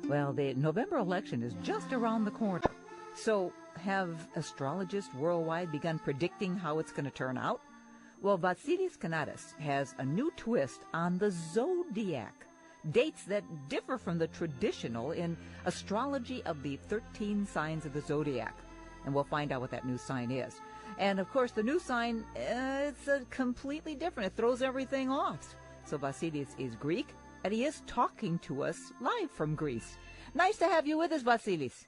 Well, the November election is just around the corner. So have astrologists worldwide begun predicting how it's going to turn out? Well, Vasilis Kanatas has a new twist on the zodiac, dates that differ from the traditional in astrology of the 13 signs of the zodiac. And we'll find out what that new sign is. And, of course, the new sign, it's completely different. It throws everything off. So Vasilis is Greek, and he is talking to us live from Greece. Nice to have you with us, Vasilis.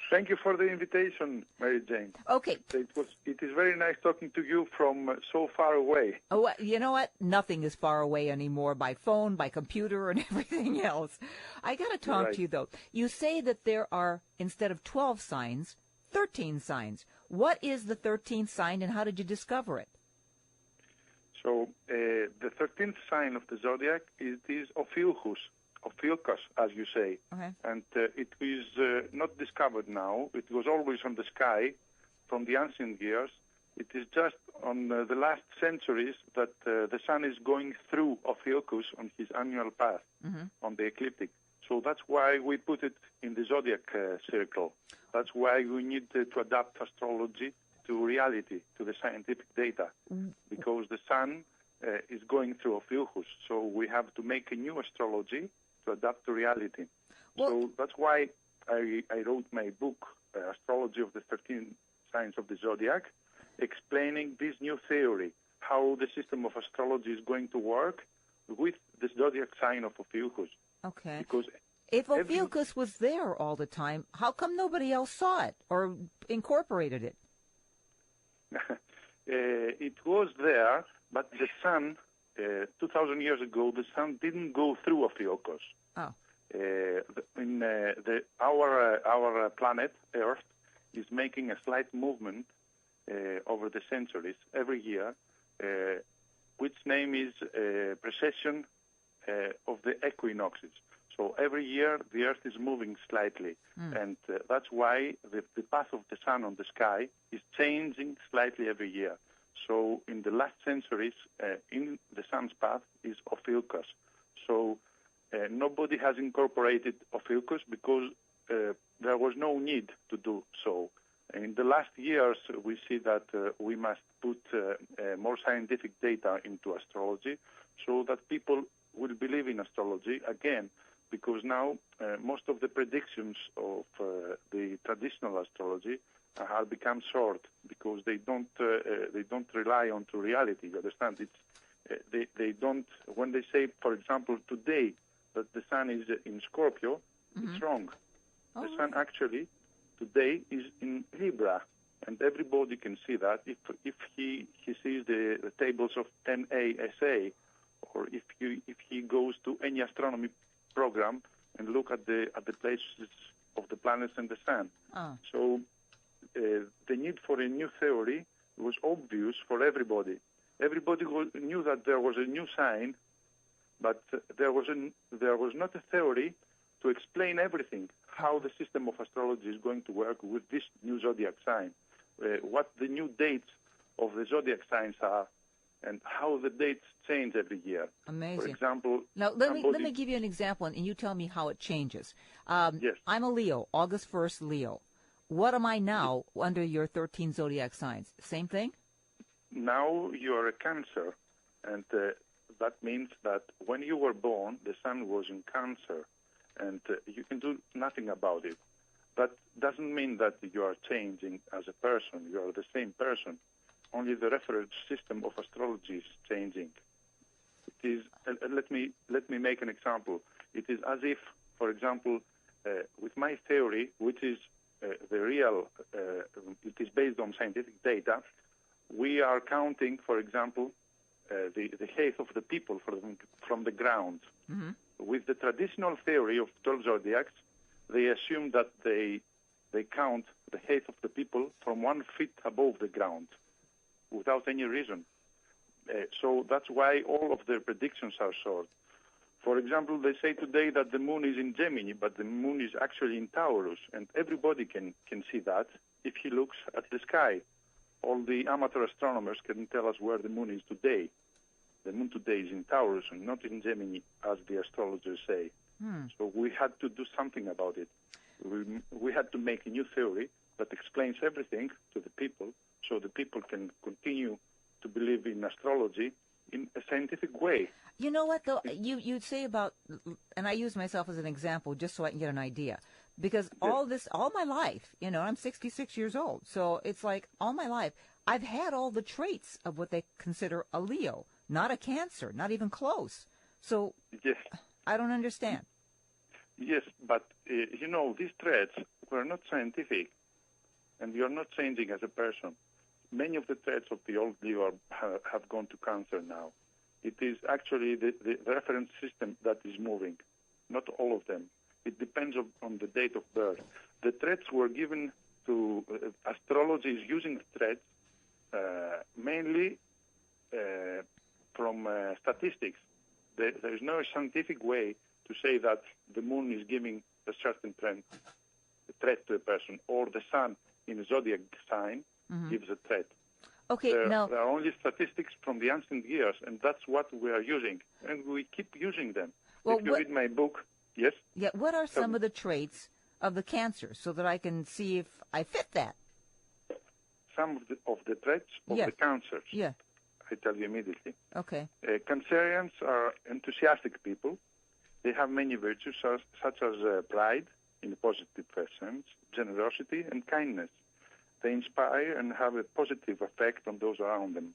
Thank you for the invitation, Mary Jane. Okay. It is very nice talking to you from so far away. Oh, you know what? Nothing is far away anymore by phone, by computer, and everything else. I got to talk to you, though. You say that there are, instead of 12 signs, 13 signs. What is the 13th sign, and how did you discover it? So the 13th sign of the zodiac is Ophiuchus, as you say. Okay. And it is not discovered now. It was always on the sky from the ancient years. It is just on the last centuries that the sun is going through Ophiuchus on his annual path on the ecliptic. So that's why we put it in the zodiac circle. That's why we need to adapt astrology to reality, to the scientific data, because the sun is going through Ophiuchus. So we have to make a new astrology to adapt to reality. Well, so that's why I wrote my book, Astrology of the 13 Signs of the Zodiac, explaining this new theory, how the system of astrology is going to work with the zodiac sign of Ophiuchus. Okay. Because if Ophiuchus was there all the time, how come nobody else saw it or incorporated it? It was there, but the sun, 2,000 years ago, the sun didn't go through Ophiuchus. Oh. Our planet, Earth, is making a slight movement over the centuries every year, which name is precession of the equinoxes. So every year the Earth is moving slightly, and that's why the path of the sun on the sky is changing slightly every year. So in the last centuries, in the sun's path is Ophiuchus. So nobody has incorporated Ophiuchus because there was no need to do so. In the last years, we see that we must put more scientific data into astrology so that people will believe in astrology again, because now most of the predictions of the traditional astrology have become short because they don't rely on to reality. You understand? It's they don't, when they say, for example, today that the sun is in Scorpio, it's wrong. The sun actually today is in Libra, and everybody can see that if he sees the tables of NASA, or if he goes to any astronomy program and look at the places of the planets and the sun. So the need for a new theory was obvious for everybody. Everybody knew that there was a new sign, but there was not a theory to explain everything, how the system of astrology is going to work with this new zodiac sign, what the new dates of the zodiac signs are, and how the dates change every year. Amazing. For example, now let me give you an example, and you tell me how it changes. Yes. I'm a Leo, August 1st Leo. What am I now under your 13 zodiac signs? Same thing? Now you're a Cancer, and that means that when you were born, the sun was in Cancer, and you can do nothing about it. That doesn't mean that you are changing as a person. You are the same person. Only the reference system of astrology is changing. It is. Let me make an example. It is as if, for example, with my theory, which is the real, it is based on scientific data. We are counting, for example, the height of the people from the ground. With the traditional theory of 12 zodiacs, they assume that they count the height of the people from 1 foot above the ground, without any reason. So that's why all of their predictions are short. For example, they say today that the moon is in Gemini, but the moon is actually in Taurus, and everybody can see that if he looks at the sky. All the amateur astronomers can tell us where the moon is today. The moon today is in Taurus and not in Gemini, as the astrologers say. So we had to do something about it. We had to make a new theory that explains everything to the people, so the people can continue to believe in astrology in a scientific way. You know what, though? You'd say about, and I use myself as an example just so I can get an idea, because all my life, I'm 66 years old, so it's like all my life, I've had all the traits of what they consider a Leo, not a Cancer, not even close. So yes. I don't understand. Yes, but, these traits were not scientific, and you're not changing as a person. Many of the traits of the old Leo have gone to Cancer now. It is actually the reference system that is moving, not all of them. It depends on the date of birth. The traits were given to, astrology is using traits mainly from statistics. There is no scientific way to say that the moon is giving a certain threat to a person, or the sun in a zodiac sign gives a threat. Okay, there now are only statistics from the ancient years, and that's what we are using, and we keep using them. Well, if you read my book, yes? Yeah, what are some of the traits of the Cancer so that I can see if I fit that? Some of the traits of the Cancers. Yeah. I tell you immediately. Okay. Cancerians are enthusiastic people. They have many virtues such as pride, in a positive sense, generosity, and kindness. They inspire and have a positive effect on those around them.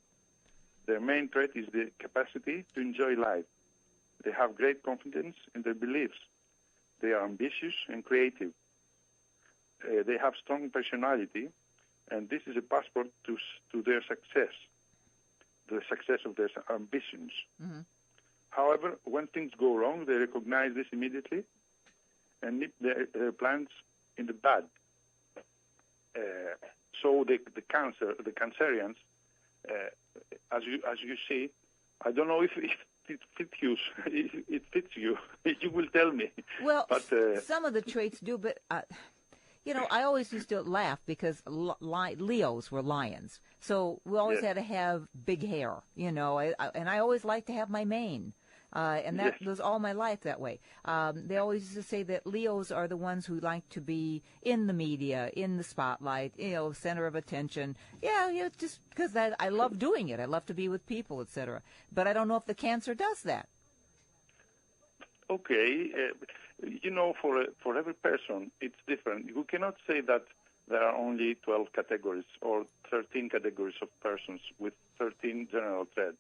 Their main trait is the capacity to enjoy life. They have great confidence in their beliefs. They are ambitious and creative. They have strong personality, and this is a passport to their success, the success of their ambitions. However, when things go wrong, they recognize this immediately and nip their plans in the bud. So the Cancerians, as you see, I don't know if it fits you. It fits you. You will tell me. Well, but, some of the traits do, but I always used to laugh because Leos were lions, so we always had to have big hair. And I always liked to have my mane. And that was all my life that way. They always used to say that Leos are the ones who like to be in the media, in the spotlight, center of attention. Yeah, just because I love doing it. I love to be with people, etc. But I don't know if the Cancer does that. Okay. For every person, it's different. You cannot say that there are only 12 categories or 13 categories of persons with 13 general traits.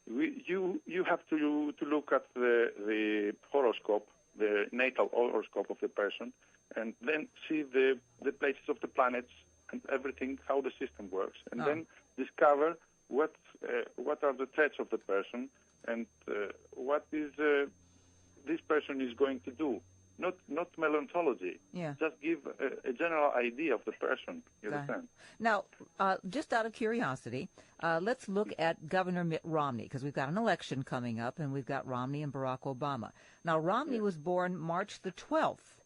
You have to look at the horoscope, the natal horoscope of the person, and then see the places of the planets and everything, how the system works, and then discover what are the traits of the person and what is this person is going to do. Not melanchology. Yeah. Just give a general idea of the person. You understand? Now, just out of curiosity, let's look at Governor Mitt Romney, because we've got an election coming up, and we've got Romney and Barack Obama. Now, Romney was born March the 12th.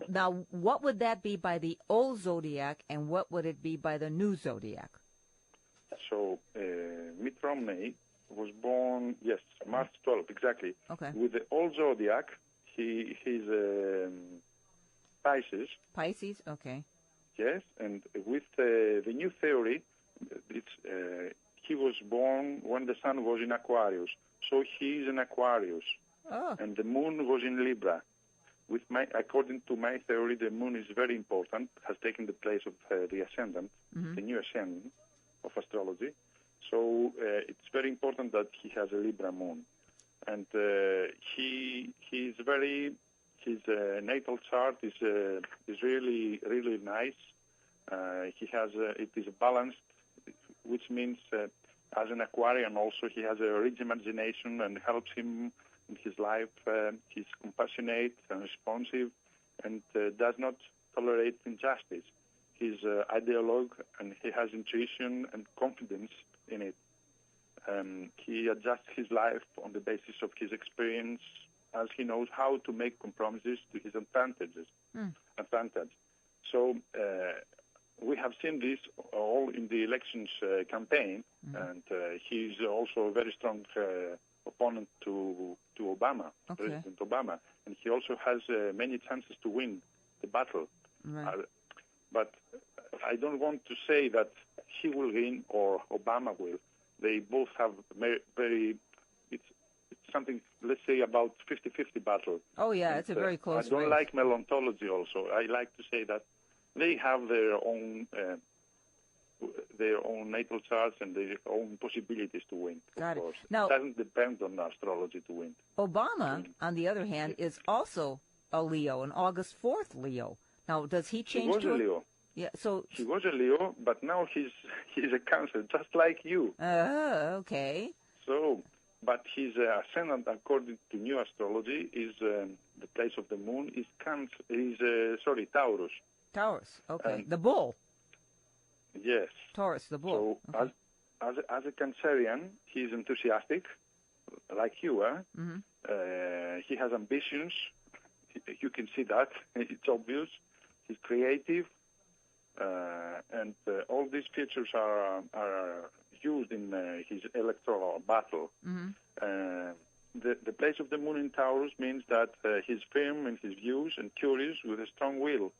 Now, what would that be by the old zodiac, and what would it be by the new zodiac? So, Mitt Romney was born, March 12th, exactly. Okay. With the old zodiac, he's Pisces. Pisces, okay. Yes, and with the new theory, he was born when the sun was in Aquarius. So he's an Aquarius. Oh. And the moon was in Libra. According to my theory, the moon is very important, has taken the place of the ascendant, the new ascendant of astrology. So it's very important that he has a Libra moon. And his natal chart is really, really nice. It is balanced, which means as an Aquarian also he has a rich imagination and helps him in his life. He's compassionate and responsive and does not tolerate injustice. He's ideologue and he has intuition and confidence in it. He adjusts his life on the basis of his experience as he knows how to make compromises to his advantage. So we have seen this all in the elections campaign, and he's also a very strong opponent to Obama, President Obama, and he also has many chances to win the battle. Right. But I don't want to say that he will win or Obama will. They both have very it's something, let's say, about 50-50 battle. Oh, yeah, and, it's a very close I don't race. like melontology also. I like to say that they have their own natal charts and their own possibilities to win, Got of it. course. Now, it doesn't depend on astrology to win. Obama, on the other hand, is also a Leo, an August 4th Leo. Now, does he change He was a Leo. Yeah, so... He was a Leo, but now he's a Cancer, just like you. Okay. So, but his ascendant, according to new astrology, is the place of the moon is Taurus. Taurus, okay. And the bull. Yes. Taurus, the bull. So, okay. as a Cancerian, he's enthusiastic, like you, he has ambitions. You can see that. It's obvious. He's creative. And all these features are used in his electoral battle. The place of the moon in Taurus means that he's firm in his views and curious with a strong will.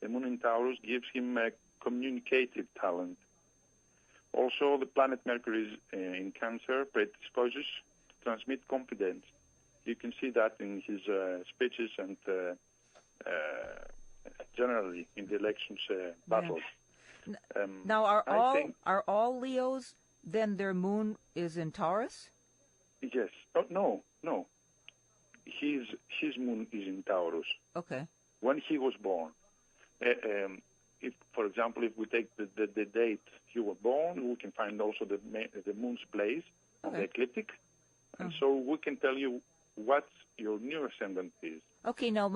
The moon in Taurus gives him a communicative talent. Also, the planet Mercury is in Cancer predisposes to transmit confidence. You can see that in his speeches and generally in the elections battles. Now, are all Leos, then their moon is in Taurus? Yes. Oh, no. His moon is in Taurus. Okay. When he was born. If, for example, if we take the date you were born, we can find also the moon's place on the ecliptic, and so we can tell you what your new ascendant is. Okay, now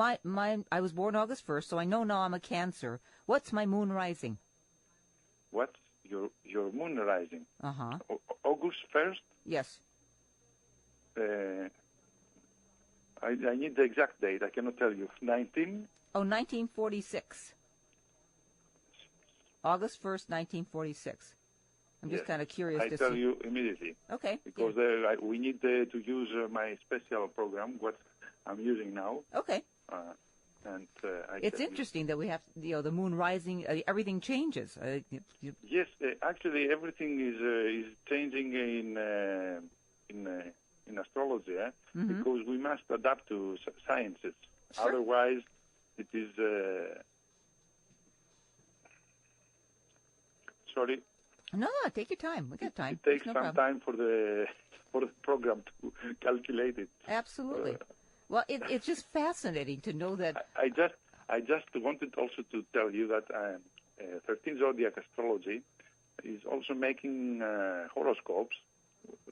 I was born August 1st, so I know now I'm a Cancer. What's my moon rising? What's your moon rising? August 1st? Yes. I need the exact date. I cannot tell you. 1946. August 1st, 1946. I'm just kind of curious to see. I tell you immediately. Okay. Because we need to use my special program, what I'm using now. Okay. And it's interesting that we have, the moon rising. Everything changes. Yes, actually, everything is changing in astrology, because we must adapt to sciences. Sure. Otherwise, it is. Sorry. No, take your time. We got time. It takes some time for the program to calculate it. Absolutely. Well, it's just fascinating to know that. I just wanted also to tell you that 13 Zodiac Astrology is also making horoscopes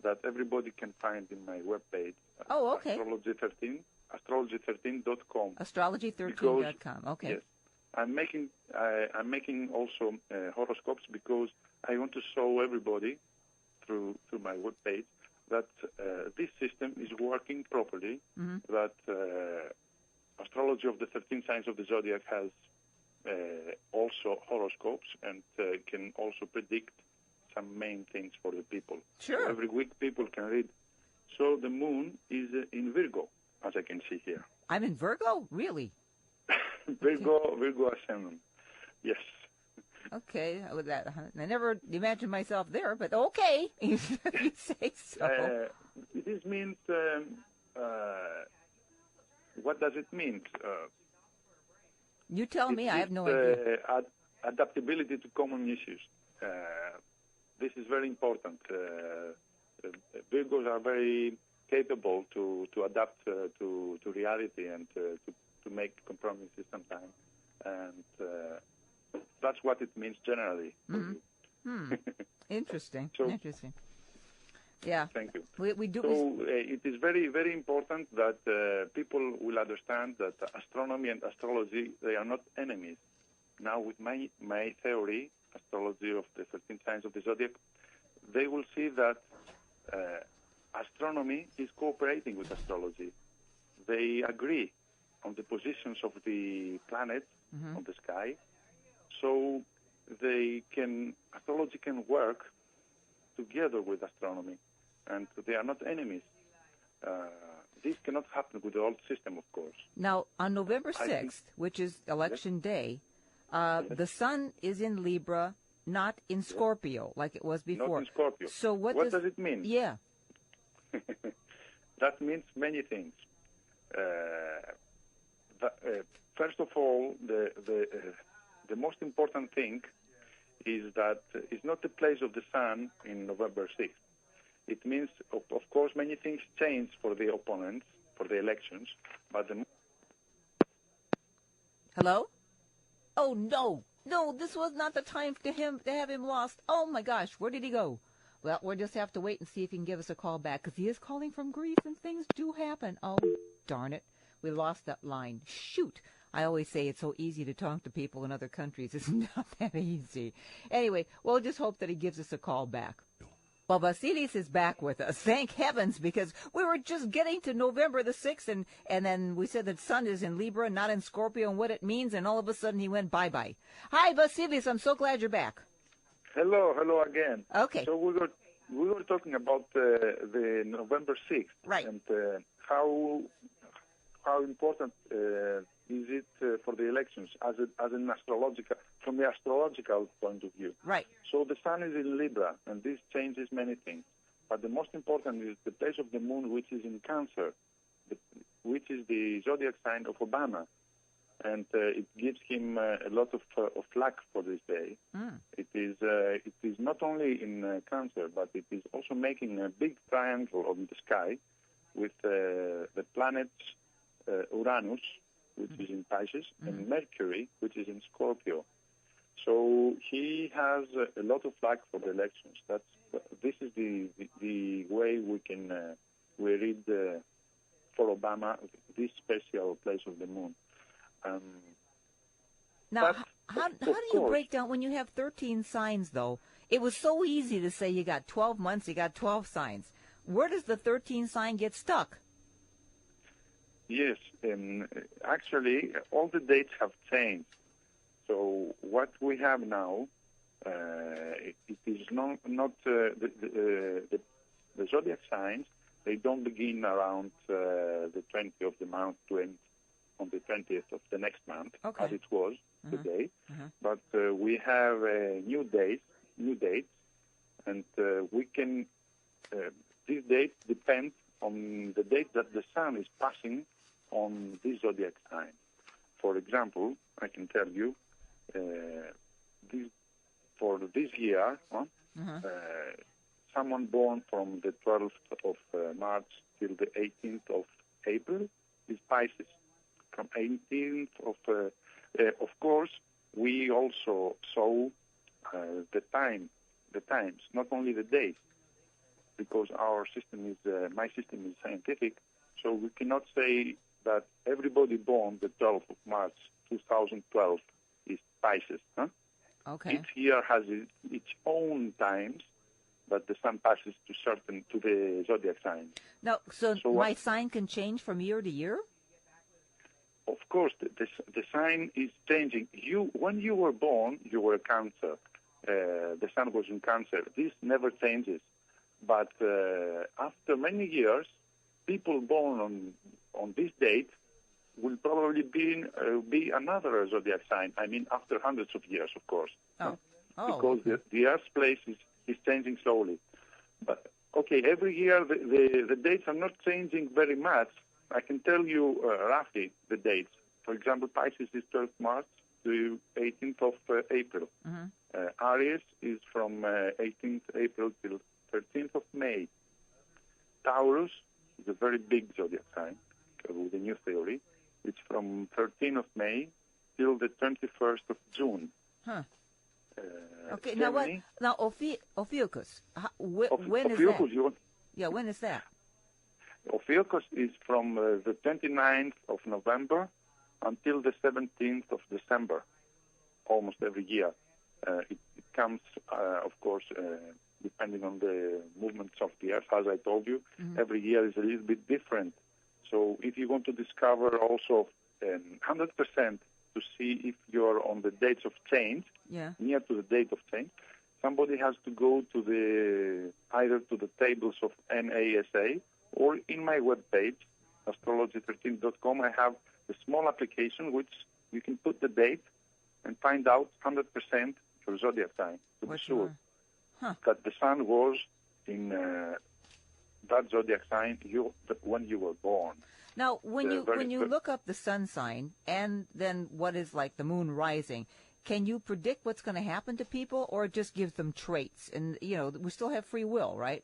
that everybody can find in my webpage. Oh, okay. Astrology13.com. Astrology13.com. Okay. Yes. I'm making also horoscopes because I want to show everybody through my webpage that this system is working properly, that astrology of the 13 signs of the zodiac has also horoscopes and can also predict some main things for the people. Sure. So every week people can read. So the moon is in Virgo, as I can see here. I'm in Virgo? Really? Virgo ascendant. Yes. Okay, with that, I never imagined myself there, but okay, you say so. This means, what does it mean? You tell me, I have no idea. Adaptability to common issues. This is very important. Virgos are very capable to adapt to reality and to make compromises sometimes. And that's what it means generally. Interesting. So, interesting. Yeah. Thank you. We do. So it is very, very important that people will understand that astronomy and astrology, they are not enemies. Now, with my theory, astrology of the 13 signs of the zodiac, they will see that astronomy is cooperating with astrology. They agree on the positions of the planets on the sky. So astrology can work together with astronomy, and they are not enemies. This cannot happen with the old system, of course. Now, on November 6th, which is Election Day, the sun is in Libra, not in Scorpio, like it was before. Not in Scorpio. So what does it mean? Yeah. That means many things. First of all, the most important thing is that it's not the place of the sun in November 6th. It means, of course, many things change for the opponents, for the elections, but Hello? Oh, no. No, this was not the time to have him lost. Oh, my gosh, where did he go? Well, we'll just have to wait and see if he can give us a call back, because he is calling from Greece, and things do happen. Oh, darn it. We lost that line. Shoot. I always say it's so easy to talk to people in other countries. It's not that easy. Anyway, we'll just hope that he gives us a call back. Well, Vasilis is back with us. Thank heavens, because we were just getting to November the 6th, and then we said that sun is in Libra, not in Scorpio, and what it means, and all of a sudden he went bye-bye. Hi, Vasilis. I'm so glad you're back. Hello again. Okay. So we were talking about the November 6th, right, and how important is it for the elections as an astrological, from the astrological point of view. Right. So the sun is in Libra, and this changes many things. But the most important is the place of the moon, which is in Cancer, which is the zodiac sign of Obama. And it gives him a lot of luck for this day. It is not only in Cancer, but it is also making a big triangle on the sky with the planets Uranus, which is in Pisces, and Mercury, which is in Scorpio. So he has a lot of luck for the elections. This is the way we read for Obama this special place of the moon. Now, how do you break down when you have 13 signs, though? It was so easy to say you got 12 months, you got 12 signs. Where does the 13 sign get stuck? Yes, actually, all the dates have changed. So what we have now, it is not the zodiac signs. They don't begin around the 20th of the month to end on the 20th of the next month, as it was today. But we have new dates, and we can. These dates depend on the date that the sun is passing on this zodiac sign. For example, I can tell you, for this year, someone born from the 12th of March till the 18th of April is Pisces. From 18th of course, we also saw the times, not only the days, because our system is, my system is scientific, so we cannot say that everybody born the 12th of March 2012 is Pisces. Okay. Each year has its own times, but the sun passes to the zodiac sign. Now, so my sign can change from year to year? Of course, the sign is changing. When you were born, you were Cancer. The sun was in Cancer. This never changes. But after many years, people born on this date will probably be another zodiac sign. I mean, after hundreds of years, of course. Because the Earth's place is changing slowly. But, okay, every year the dates are not changing very much. I can tell you roughly the dates. For example, Pisces is 12th March to 18th of April. Aries is from 18th April till 13th of May. Taurus is a very big zodiac sign with a new theory. It's from 13th of May till the 21st of June. Okay, now what? Now Ophiuchus, when is that? Yeah, when is that? Ophiuchus is from the 29th of November until the 17th of December, almost every year. It comes, of course, depending on the movements of the Earth, as I told you. Every year is a little bit different. So if you want to discover also 100% to to see if you're on the dates of change, near to the date of change, somebody has to go to either to the tables of NASA or in my webpage, astrology13.com, I have a small application which you can put the date and find out 100% your zodiac sign to be sure that the sun was in that zodiac sign when you were born. Now, when you look up the sun sign and then what is like the moon rising, can you predict what's going to happen to people, or it just gives them traits? And we still have free will, right?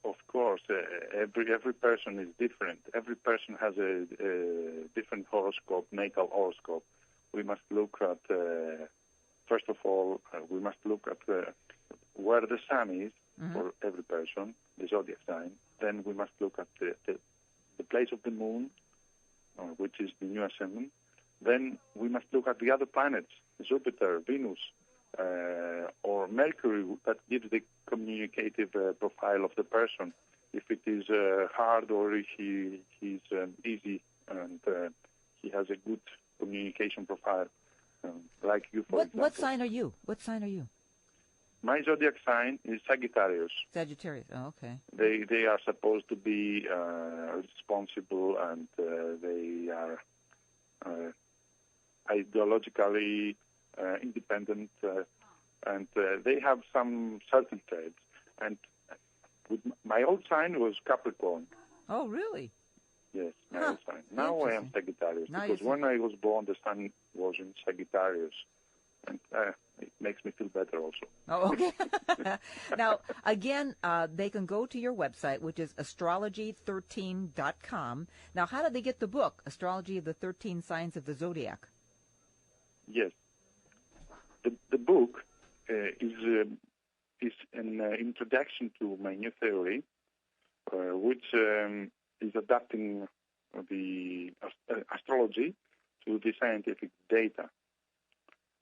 Of course, every person is different. Every person has a different horoscope, natal horoscope. We must look at first of all, we must look at where the sun is for every person, the zodiac sign. Then we must look at the place of the moon, which is the new ascendant. Then we must look at the other planets, Jupiter, Venus, or Mercury, that gives the communicative profile of the person. If it is hard or if he's easy and he has a good communication profile, like you, for example. What sign are you? What sign are you? My zodiac sign is Sagittarius. Sagittarius. Oh, okay. They are supposed to be responsible, and they are ideologically independent, and they have some certain traits. And my old sign was Capricorn. Oh, really? Yes, my old sign. Now I am Sagittarius, because when I was born, the sun was in Sagittarius. And it makes me feel better also. Oh, okay. Now, again, they can go to your website, which is astrology13.com. Now, how did they get the book, Astrology of the 13 Signs of the Zodiac? Yes. The book is an introduction to my new theory, which is adapting the astrology to the scientific data.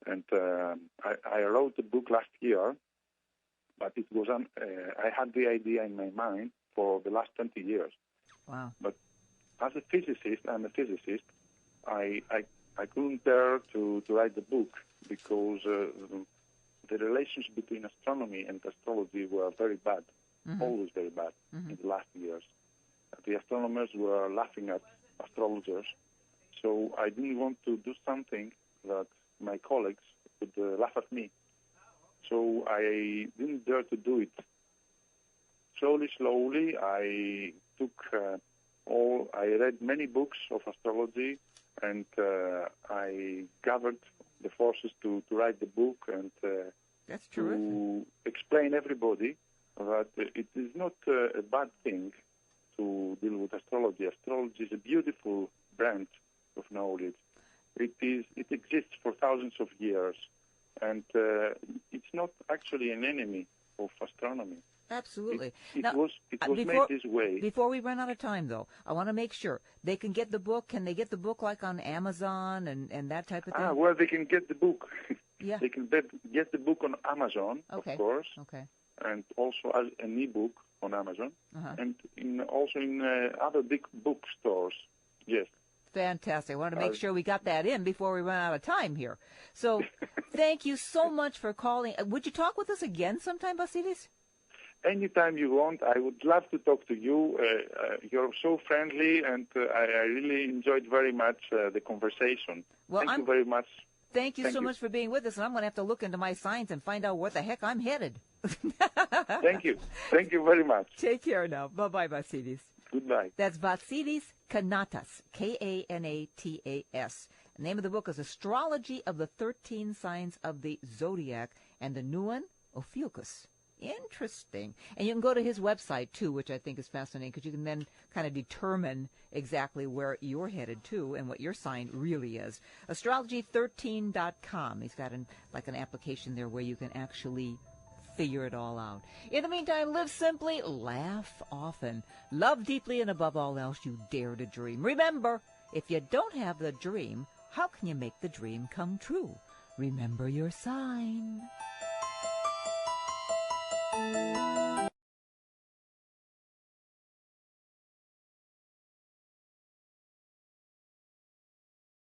And I wrote the book last year, but it was I had the idea in my mind for the last 20 years. Wow! But as a physicist, I'm a physicist. I couldn't dare to write the book because the relations between astronomy and astrology were very bad, always very bad in the last years. The astronomers were laughing at astrologers, so I didn't want to do something that my colleagues would laugh at me. So I didn't dare to do it. Slowly, I read many books of astrology, and I gathered the forces to write the book and That's terrific. To explain everybody that it is not a bad thing to deal with astrology. Astrology is a beautiful branch of knowledge. It exists for thousands of years, and it's not actually an enemy of astronomy. Absolutely. It was made this way. Before we run out of time, though, I want to make sure they can get the book. Can they get the book like on Amazon and that type of thing? Well, they can get the book. Yeah. They can get the book on Amazon, of course. Okay. And also as an e-book on Amazon, and also in other big bookstores. Yes. Fantastic. I wanted to make sure we got that in before we run out of time here. So thank you so much for calling. Would you talk with us again sometime, Vasilis? Anytime you want. I would love to talk to you. You're so friendly, and I really enjoyed very much the conversation. Well, Thank you very much. Thank you so much for being with us, and I'm going to have to look into my signs and find out where the heck I'm headed. Thank you. Thank you very much. Take care now. Bye-bye, Vasilis. Goodbye. That's Vasilis Kanatas, Kanatas. The name of the book is Astrology of the 13 Signs of the Zodiac, and the new one, Ophiuchus. Interesting. And you can go to his website, too, which I think is fascinating, because you can then kind of determine exactly where you're headed to and what your sign really is. Astrology13.com. He's got an application there where you can actually figure it all out. In the meantime, live simply, laugh often, love deeply, and above all else, you dare to dream. Remember, if you don't have the dream, how can you make the dream come true? Remember your sign.